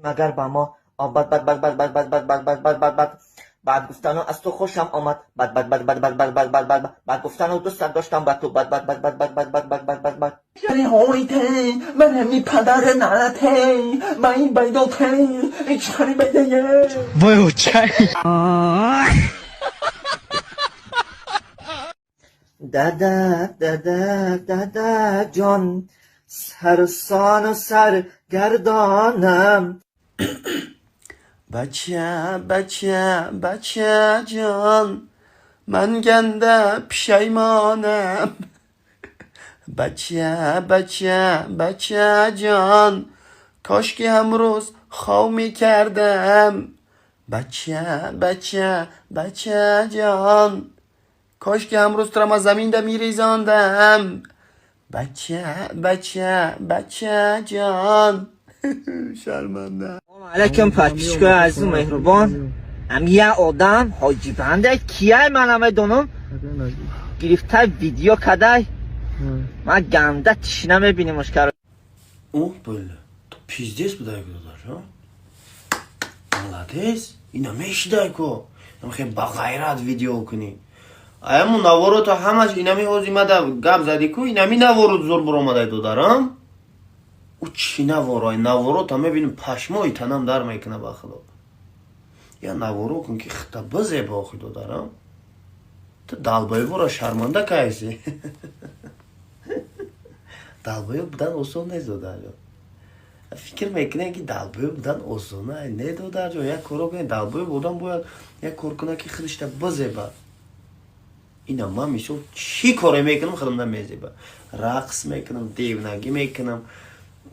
مگر با ما بعد گفتن از تو خوشم آمد بعد گفتن دوست داشتم با تو هویته من همی پدر نرته من بیدوته چاری بیده 뭐요 차이 دادا جان سرسان و سرگردانم بچه جان من گنده پشیمانم بچه جان کاش که امروز خواب می کردم بچه جان کاش که امروز ترم از زمین ده می ریزاندم بچه جان شرمنده. علیکم پاکیشکای عزیز و مهربان هم یه آدم حاجی بنده کیه من همه دونم گرفته ویدیو کدای من گنده تشنه میبینیمش کرد او بله تو پیزدیس بودای که داداش ها молодец اینا میشیدای که خیلی با غیرت ویدیو کنی ایمو نوارو تو همش اینا می اوزی مده گب زدی که اینا می نوارو زور برامده دو دارم او چی نوارو تا میبینیم پشمای تنم در میکنه بخدا یا نوارو کن که خطا بزه باخی دو دارم تو دلبایی برا شرمنده کهیسی دلبایی بودن اصول نیست دو دارم فکر میکنه که دلبایی بودن اصول نه دو دارم یک کارو کنه دلبایی بودن باید یک کار کنه که خودش تا بزه با اینا من میشون چی کاری میکنم خودم نمیزه با رقص میکنم دیونگی میکنم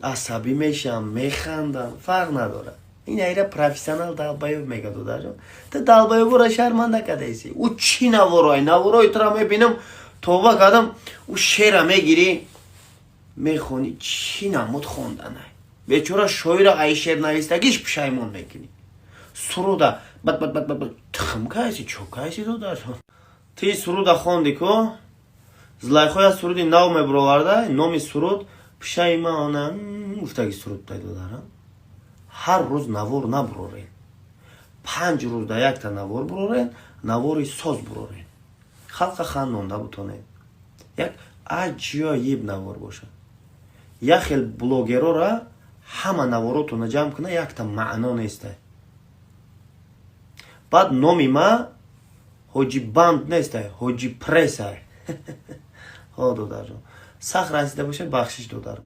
عصبی میشم میخندم فرق نداره این ایره پروفیسیونال دلبایی میگه دو دارم تو دلبایی برا شرمنده کده ایسی او چی نوارای تو را میبینم توبه کدم او شعر میگیری میخونی چی نمود خوندنه بیچاره شاعر ای شعر نویستگیش پشیمون میکنی سروده بد تخم که ایسی چوکه ایسی دو دارم تی سروده خوندی که زلیخوی از سرودی نو میبروورده نومی سرود پشیمانم گفتگی سرود دایدو دارم هر روز نوار نبرورین 5 روز دا یک تا نوار برورین نواری ساز برورین خلق خانونده بتونین یک عجایب نوار باشه یک خیل بلوگرو را همه نواراتو جمع کنه یک تا معنا نیسته بعد نومی ما حاجی بند نیسته حاجی پریس های ها دو دارم سخت رسیده باشه بخشش دو دارم